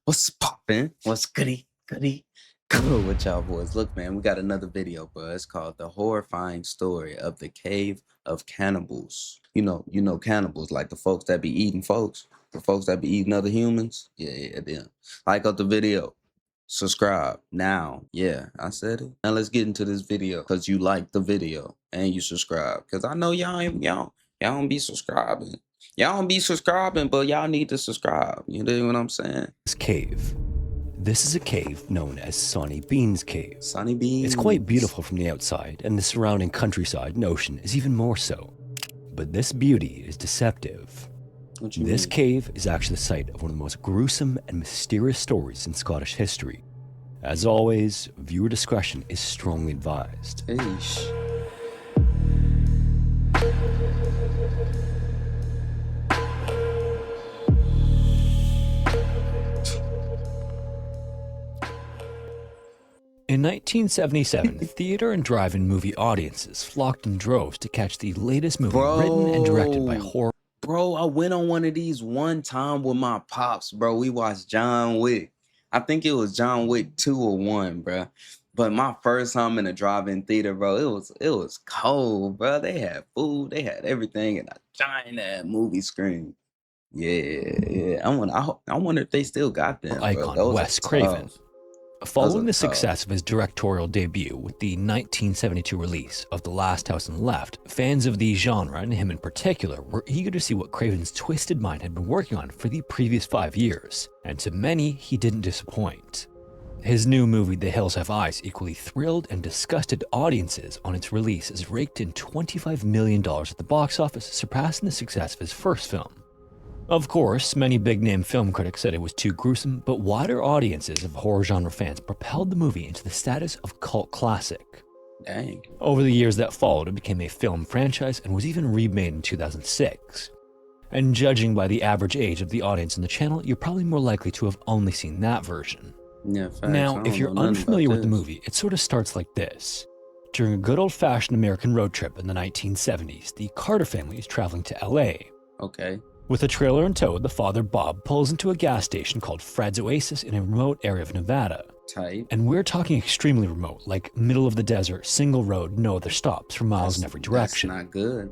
What's poppin'? What's goody? Goody? Good with y'all boys. Look, man, we got another video, bro. It's called The Horrifying Story of the Cave of Cannibals. You know cannibals, like the folks that be eating folks. The folks that be eating other humans. Yeah, them. Like up the video. Subscribe now. Yeah, I said it. Now let's get into this video because you like the video and you subscribe. Because I know y'all don't be subscribing. Y'all don't be subscribing, but y'all need to subscribe. You know what I'm saying? This cave. This is a cave known as Sonny Bean's Cave. Sonny Beans. It's quite beautiful from the outside, and the surrounding countryside and ocean is even more so. But this beauty is deceptive. This cave is actually the site of one of the most gruesome and mysterious stories in Scottish history. As always, viewer discretion is strongly advised. Eesh. In 1977, theater and drive-in movie audiences flocked in droves to catch the latest movie written and directed by horror. Bro, I went on one of these one time with my pops, bro. We watched John Wick. I think it was John Wick 2 or 1, bro. But my first time in a drive-in theater, bro, it was cold, bro. They had food, they had everything, and a giant movie screen. Yeah. I wonder if they still got them. Icon bro. Wes Craven. Following the success of his directorial debut with the 1972 release of The Last House on the Left, fans of the genre, and him in particular, were eager to see what Craven's twisted mind had been working on for the previous 5 years, and to many, he didn't disappoint. His new movie, The Hills Have Eyes, equally thrilled and disgusted audiences on its release as raked in $25 million at the box office, surpassing the success of his first film. Of course, many big-name film critics said it was too gruesome, but wider audiences of horror genre fans propelled the movie into the status of cult classic. Dang. Over the years that followed, it became a film franchise and was even remade in 2006. And judging by the average age of the audience in the channel, you're probably more likely to have only seen that version. Yeah, facts. Now, if you're unfamiliar with the movie, it sort of starts like this. During a good old-fashioned American road trip in the 1970s, the Carter family is traveling to LA. Okay. With a trailer in tow, the father, Bob, pulls into a gas station called Fred's Oasis in a remote area of Nevada. Tight. And we're talking extremely remote, like middle of the desert, single road, no other stops for miles in every direction. That's not good.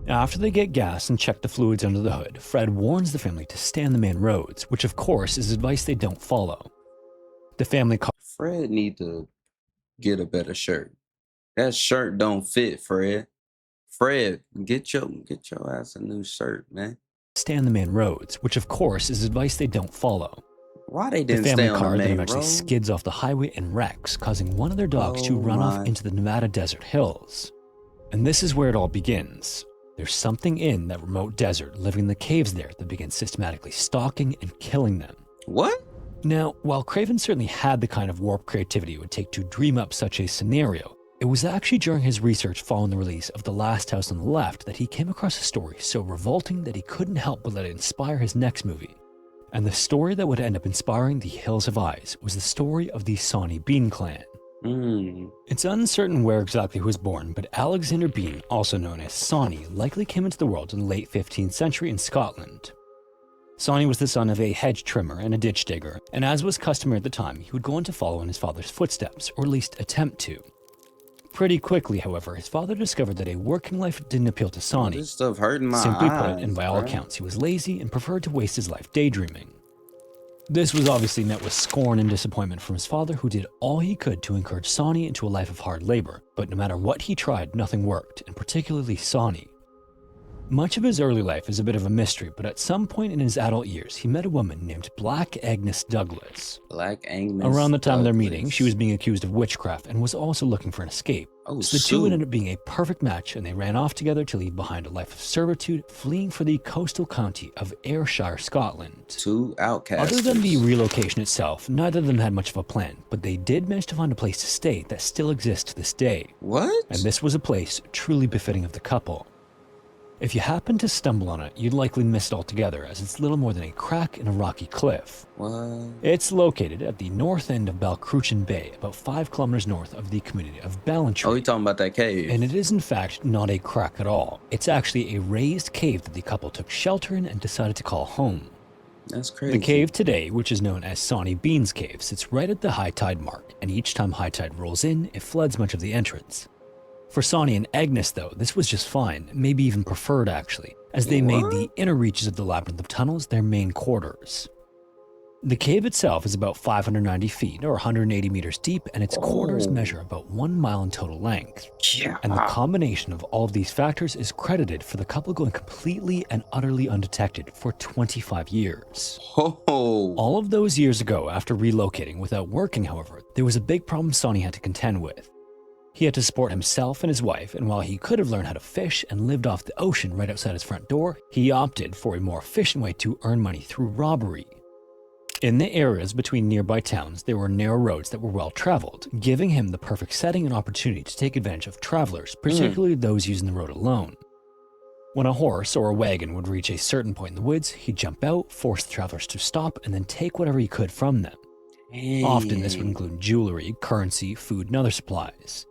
After they get gas and check the fluids under the hood, Fred warns the family to stay on the main roads, which of course is advice they don't follow. The family Fred need to get a better shirt. That shirt don't fit, Fred. Fred, get your ass a new shirt, man. Stay on the main roads, which of course is advice they don't follow. Why they didn't stay on the family car then eventually road? skids off the highway and wrecks, causing one of their dogs to run off into the Nevada desert hills. And this is where it all begins. There's something in that remote desert living in the caves there that begins systematically stalking and killing them. What? Now, while Craven certainly had the kind of warped creativity it would take to dream up such a scenario, it was actually during his research following the release of The Last House on the Left that he came across a story so revolting that he couldn't help but let it inspire his next movie. And the story that would end up inspiring The Hills Have Eyes was the story of the Sonny Bean clan. It's uncertain where exactly he was born, but Alexander Bean, also known as Sonny, likely came into the world in the late 15th century in Scotland. Sonny was the son of a hedge trimmer and a ditch digger, and as was customary at the time, he would go on to follow in his father's footsteps, or at least attempt to. Pretty quickly, however, his father discovered that a working life didn't appeal to Sonny. This stuff hurting my Simply eyes, put, and by all accounts, he was lazy and preferred to waste his life daydreaming. This was obviously met with scorn and disappointment from his father, who did all he could to encourage Sonny into a life of hard labor, but no matter what he tried, nothing worked, and particularly Sonny. Much of his early life is a bit of a mystery, but at some point in his adult years, he met a woman named Black Agnes Douglas. Black Agnes Around the time of their meeting, she was being accused of witchcraft and was also looking for an escape. So the two ended up being a perfect match, and they ran off together to leave behind a life of servitude, fleeing for the coastal county of Ayrshire, Scotland. Two outcasts. Other than the relocation itself, neither of them had much of a plan, but they did manage to find a place to stay that still exists to this day. What? And this was a place truly befitting of the couple. If you happen to stumble on it, you'd likely miss it altogether, as it's little more than a crack in a rocky cliff. What? It's located at the north end of Balcruchan Bay, about 5 kilometers north of the community of Ballantrae. Oh, you talking about that cave? And it is in fact not a crack at all. It's actually a raised cave that the couple took shelter in and decided to call home. That's The crazy. cave today, which is known as Sonny Bean's Cave, sits right at the high tide mark, and each time high tide rolls in, it floods much of the entrance. For Sonny and Agnes, though, this was just fine, maybe even preferred actually, as they made the What? inner reaches of the labyrinth of tunnels their main quarters. The cave itself is about 590 feet or 180 meters deep, and its quarters Oh, measure about 1 mile in total length. yeah. And the combination of all of these factors is credited for the couple going completely and utterly undetected for 25 years. Oh, All of those years ago, after relocating without working, however, there was a big problem Sonny had to contend with. He had to support himself and his wife, and while he could have learned how to fish and lived off the ocean right outside his front door, he opted for a more efficient way to earn money through robbery. In the areas between nearby towns, there were narrow roads that were well traveled, giving him the perfect setting and opportunity to take advantage of travelers, particularly those using the road alone. When a horse or a wagon would reach a certain point in the woods, he'd jump out, force the travelers to stop, and then take whatever he could from them. Often this would dang. include jewelry, currency, food, and other supplies.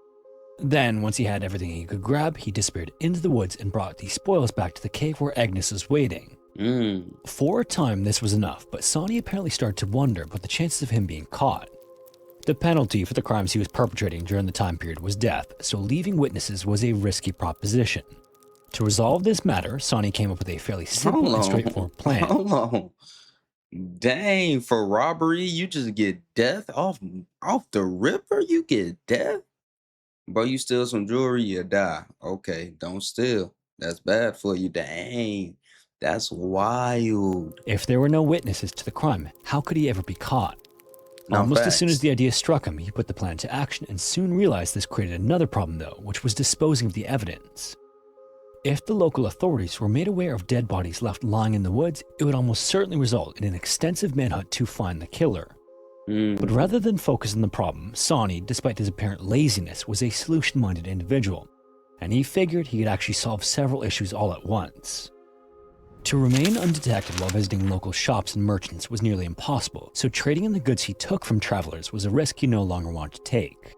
Then, once he had everything he could grab, he disappeared into the woods and brought the spoils back to the cave where Agnes was waiting. For a time, this was enough, but Sonny apparently started to wonder about the chances of him being caught. The penalty for the crimes he was perpetrating during the time period was death, so leaving witnesses was a risky proposition. To resolve this matter, Sonny came up with a fairly simple Hold and on. straightforward plan. Hold on. Dang, for robbery, you just get death off the ripper? You get death? Bro, you steal some jewelry, you die. Okay, don't steal. That's bad for you. Dang. That's wild. If there were no witnesses to the crime, how could he ever be caught? Now Almost as soon as facts. the idea struck him, he put the plan into action and soon realized this created another problem though, which was disposing of the evidence. If the local authorities were made aware of dead bodies left lying in the woods, it would almost certainly result in an extensive manhunt to find the killer. But rather than focus on the problem, Sonny, despite his apparent laziness, was a solution-minded individual, and he figured he could actually solve several issues all at once. To remain undetected while visiting local shops and merchants was nearly impossible, so trading in the goods he took from travelers was a risk he no longer wanted to take.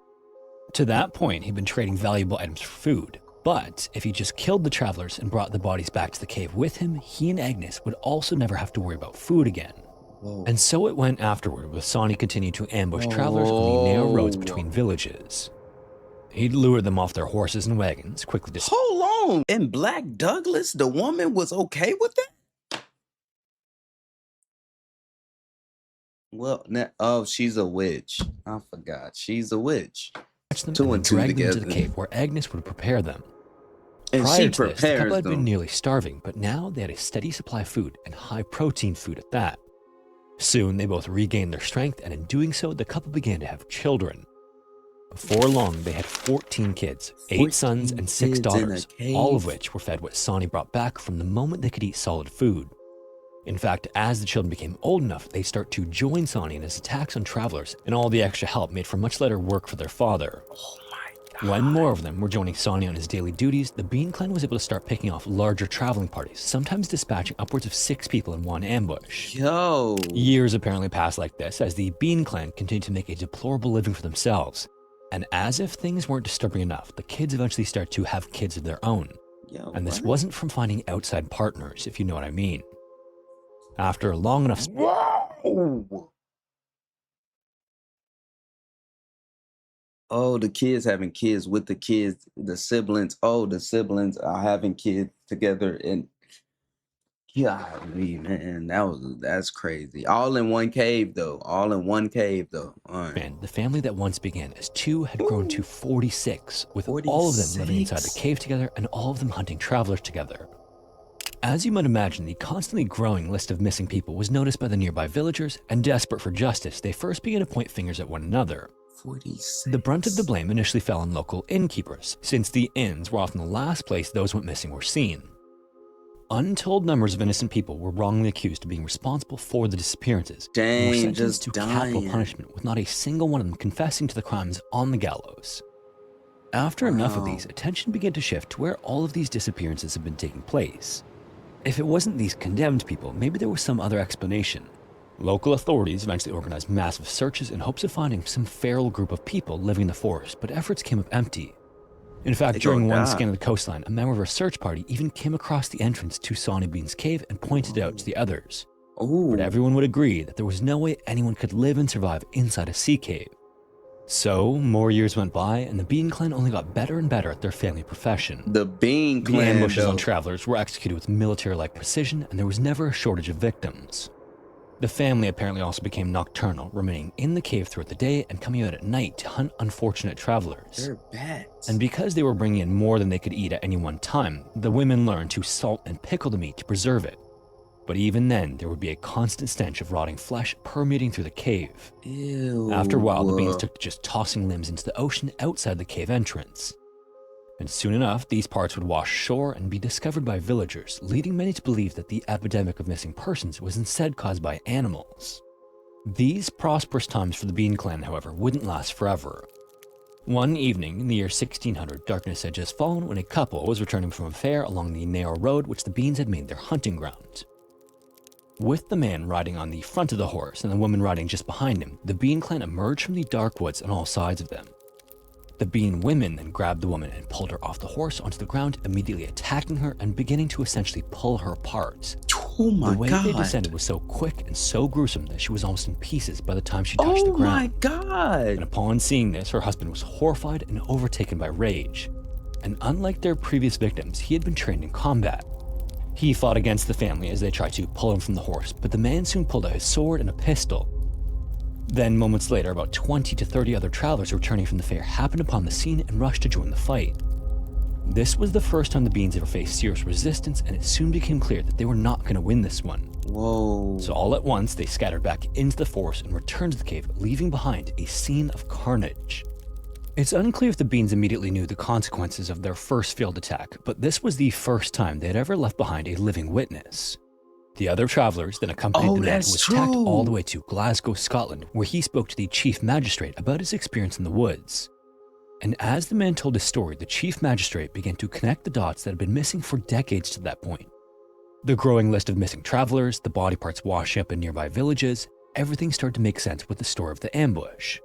To that point, he'd been trading valuable items for food, but if he just killed the travelers and brought the bodies back to the cave with him, he and Agnes would also never have to worry about food again. Whoa. And so it went afterward, with Sonny continuing to ambush travelers on the narrow roads Whoa. between villages. He'd lure them off their horses and wagons, quickly Hold on. In Black Douglas, the woman was okay with that? Well, oh, she's a witch. I forgot. She's a witch. dispatch them Two and and then two drag them into the together. cave where Agnes would prepare them. And Prior she to this, the couple prepares had been them. nearly starving, but now they had a steady supply of food and high-protein food at that. Soon, they both regained their strength, and in doing so, the couple began to have children. Before long, they had 14 kids, 8 sons 14 and 6 kids in a daughters, all of cave? which were fed what Sonny brought back from the moment they could eat solid food. In fact, as the children became old enough, they start to join Sonny in his attacks on travelers, and all the extra help made for much lighter work for their father. Oh my When more of them were joining Sonny on his daily duties, the Bean Clan was able to start picking off larger traveling parties, sometimes dispatching upwards of 6 people in one ambush. Yo. Years apparently passed like this as the Bean Clan continued to make a deplorable living for themselves. And as if things weren't disturbing enough, the kids eventually start to have kids of their own. Yo, And this what? wasn't from finding outside partners, if you know what I mean. After a long enough Whoa. Oh, the kids having kids with the kids, the siblings. Oh, the siblings are having kids together. And golly, man, that's crazy. All in one cave, though. All in one cave, though. All right. span, the family that once began as 2 had grown to 46, with all of them living inside the 46? cave together and all of them hunting travelers together. As you might imagine, the constantly growing list of missing people was noticed by the nearby villagers, and desperate for justice, they first began to point fingers at one another. 46. The brunt of the blame initially fell on local innkeepers, since the inns were often the last place those went missing were seen. Untold numbers of innocent people were wrongly accused of being responsible for the disappearances, and were Dang, sentenced just to capital dying. punishment, with not a single one of them confessing to the crimes on the gallows. After enough of Wow. these, attention began to shift to where all of these disappearances had been taking place. If it wasn't these condemned people, maybe there was some other explanation. Local authorities eventually organized massive searches in hopes of finding some feral group of people living in the forest, but efforts came up empty. In fact, They during gonna one die. scan of the coastline, a member of a search party even came across the entrance to Sonny Bean's cave and pointed it out to the others. But Oh, everyone would agree that there was no way anyone could live and survive inside a sea cave. So, more years went by, and the Bean Clan only got better and better at their family profession. the Bean The Clan, ambushes on though. travelers were executed with military-like precision, and there was never a shortage of victims. The family apparently also became nocturnal, remaining in the cave throughout the day and coming out at night to hunt unfortunate travelers. They're bats. And because they were bringing in more than they could eat at any one time, the women learned to salt and pickle the meat to preserve it. But even then, there would be a constant stench of rotting flesh permeating through the cave. Ew. After a while, the beans took to just tossing limbs into the ocean outside the cave entrance. And soon enough, these parts would wash ashore and be discovered by villagers, leading many to believe that the epidemic of missing persons was instead caused by animals. These prosperous times for the Bean Clan, however, wouldn't last forever. One evening in the year 1600, darkness had just fallen when a couple was returning from a fair along the narrow road which the Beans had made their hunting ground. With the man riding on the front of the horse and the woman riding just behind him, the Bean Clan emerged from the dark woods on all sides of them. The Bean women then grabbed the woman and pulled her off the horse onto the ground, immediately attacking her and beginning to essentially pull her apart. Oh my The way God. they descended was so quick and so gruesome that she was almost in pieces by the time she touched the Oh ground. my God. And upon seeing this, her husband was horrified and overtaken by rage. And unlike their previous victims, he had been trained in combat. He fought against the family as they tried to pull him from the horse, but the man soon pulled out his sword and a pistol. Then, moments later, about 20 to 30 other travelers returning from the fair happened upon the scene and rushed to join the fight. This was the first time the Beans ever faced serious resistance, and it soon became clear that they were not going to win this one. Whoa. So all at once, they scattered back into the forest and returned to the cave, leaving behind a scene of carnage. It's unclear if the Beans immediately knew the consequences of their first failed attack, but this was the first time they had ever left behind a living witness. The other travelers then accompanied the man who that's was attacked true. all the way to Glasgow, Scotland, where he spoke to the chief magistrate about his experience in the woods. And as the man told his story, the chief magistrate began to connect the dots that had been missing for decades to that point. The growing list of missing travelers, the body parts washing up in nearby villages, everything started to make sense with the story of the ambush.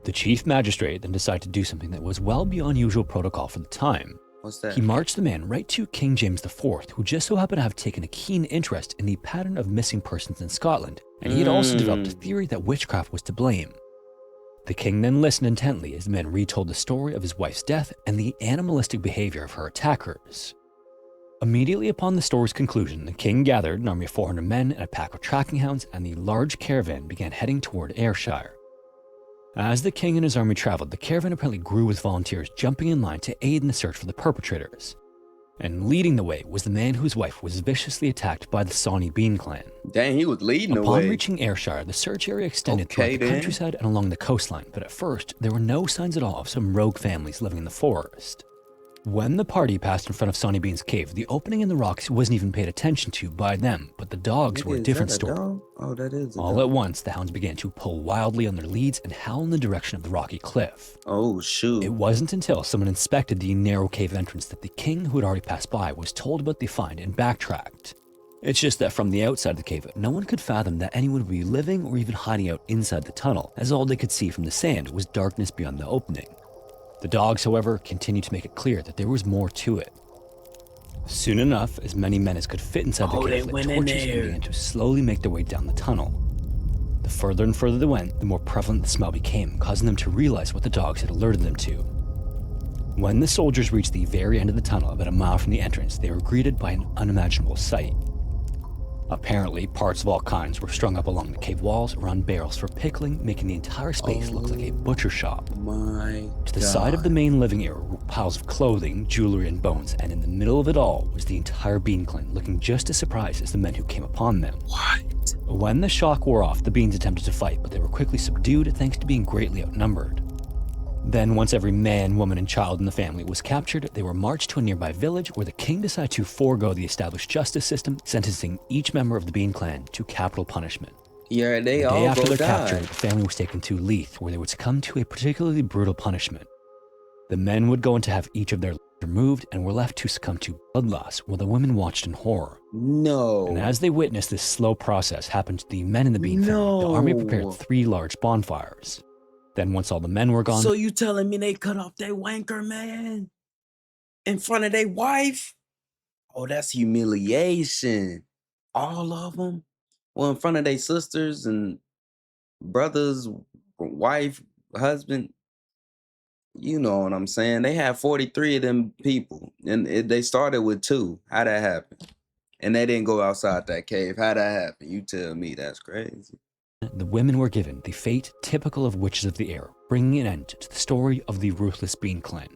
The chief magistrate then decided to do something that was well beyond usual protocol for the time. What's that? He marched the man right to King James IV, who just so happened to have taken a keen interest in the pattern of missing persons in Scotland, and he had also developed a theory that witchcraft was to blame. The king then listened intently as the man retold the story of his wife's death and the animalistic behavior of her attackers. Immediately upon the story's conclusion, the king gathered an army of 400 men and a pack of tracking hounds, and the large caravan began heading toward Ayrshire. As the king and his army traveled, the caravan apparently grew with volunteers jumping in line to aid in the search for the perpetrators. And leading the way was the man whose wife was viciously attacked by the Sawney Bean clan. Dang, he was leading the Upon way. reaching Ayrshire, the search area extended Okay, throughout the then. countryside and along the coastline, but at first, there were no signs at all of some rogue families living in the forest. When the party passed in front of Sawney Bean's cave, the opening in the rocks wasn't even paid attention to by them, but the dogs were a Is different that story. dog? Oh, that is a All dog. at once, the hounds began to pull wildly on their leads and howl in the direction of the rocky cliff. Oh, shoot. It wasn't until someone inspected the narrow cave entrance that the king, who had already passed by, was told about the find and backtracked. It's just that from the outside of the cave, no one could fathom that anyone would be living or even hiding out inside the tunnel, as all they could see from the sand was darkness beyond the opening. The dogs, however, continued to make it clear that there was more to it. Soon enough, as many men as could fit inside the Oh, they cave lit went in torches and there. began to slowly make their way down the tunnel. The further and further they went, the more prevalent the smell became, causing them to realize what the dogs had alerted them to. When the soldiers reached the very end of the tunnel, about a mile from the entrance, they were greeted by an unimaginable sight. Apparently, parts of all kinds were strung up along the cave walls around barrels for pickling, making the entire space look like a butcher shop. My To the side of the main living area were piles of clothing, jewelry, and bones, and in the middle of it all was the entire Bean clan, looking just as surprised as the men who came upon them. What? When the shock wore off, the Beans attempted to fight, but they were quickly subdued thanks to being greatly outnumbered. Then, once every man, woman, and child in the family was captured, they were marched to a nearby village where the king decided to forego the established justice system, sentencing each member of the Bean clan to capital punishment. Yeah, they The all day after go their capture, die. the family was taken to Leith, where they would succumb to a particularly brutal punishment. The men would go on to have each of their limbs removed and were left to succumb to blood loss, while the women watched in horror. No. And as they witnessed this slow process happen to the men in the Bean family, the army prepared No. 3 large bonfires. Then once all the men were gone, So you telling me they cut off their wanker, man? In front of their wife? Oh, that's humiliation. All of them? Well, in front of their sisters and brothers, wife, husband. You know what I'm saying? They had 43 of them people, and they started with two. How that happen? And they didn't go outside that cave. How that happen? You tell me. That's crazy. The women were given the fate typical of witches of the air, bringing an end to the story of the ruthless Bean Clan.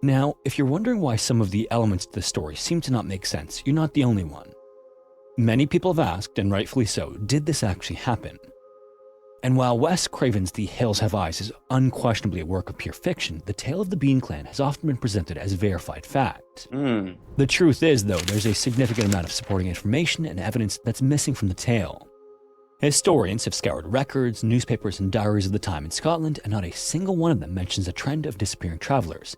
Now, if you're wondering why some of the elements of the story seem to not make sense, you're not the only one. Many people have asked, and rightfully so, did this actually happen? And while Wes Craven's The Hills Have Eyes is unquestionably a work of pure fiction, the tale of the Bean Clan has often been presented as verified fact. The truth is, though, there's a significant amount of supporting information and evidence that's missing from the tale. Historians have scoured records, newspapers, and diaries of the time in Scotland, and not a single one of them mentions a trend of disappearing travelers.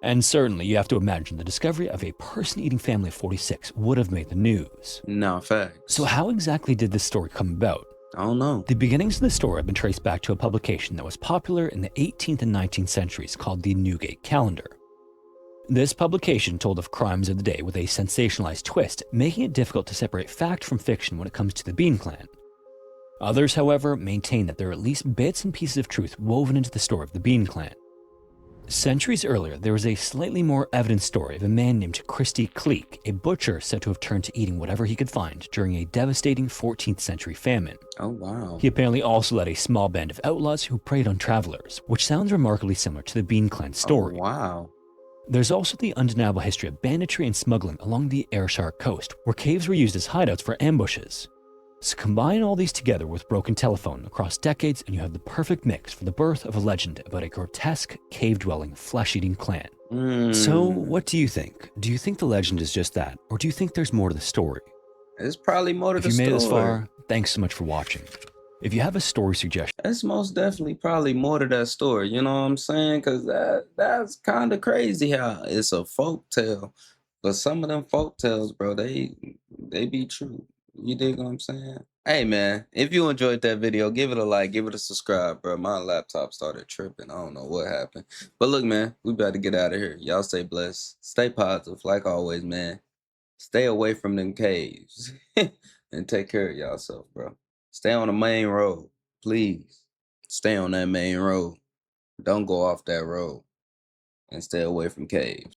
And certainly, you have to imagine the discovery of a person-eating family of 46 would have made the news. No, facts. So how exactly did this story come about? I don't know. The beginnings of the story have been traced back to a publication that was popular in the 18th and 19th centuries called the Newgate Calendar. This publication told of crimes of the day with a sensationalized twist, making it difficult to separate fact from fiction when it comes to the Bean Clan. Others, however, maintain that there are at least bits and pieces of truth woven into the story of the Bean Clan. Centuries earlier, there was a slightly more evident story of a man named Christy Cleek, a butcher said to have turned to eating whatever he could find during a devastating 14th century famine. Oh, wow. He apparently also led a small band of outlaws who preyed on travelers, which sounds remarkably similar to the Bean Clan story. Oh, wow. There's also the undeniable history of banditry and smuggling along the Ayrshire coast, where caves were used as hideouts for ambushes. So combine all these together with broken telephone across decades and you have the perfect mix for the birth of a legend about a grotesque, cave-dwelling, flesh-eating clan. So what do you think? Do you think the legend is just that, or do you think there's more to the story? It's probably more to the story. If you made it this far, thanks so much for watching. If you have a story suggestion, it's most definitely probably more to that story, you know what I'm saying? Because that's kind of crazy how it's a folk tale. But some of them folk tales, bro, they be true. You dig what I'm saying? Hey, man, if you enjoyed that video, give it a like, give it a subscribe, bro. My laptop started tripping. I don't know what happened. But look, man, we about to get out of here. Y'all stay blessed. Stay positive, like always, man. Stay away from them caves. And take care of yourself, bro. Stay on the main road, please. Stay on that main road. Don't go off that road. And stay away from caves.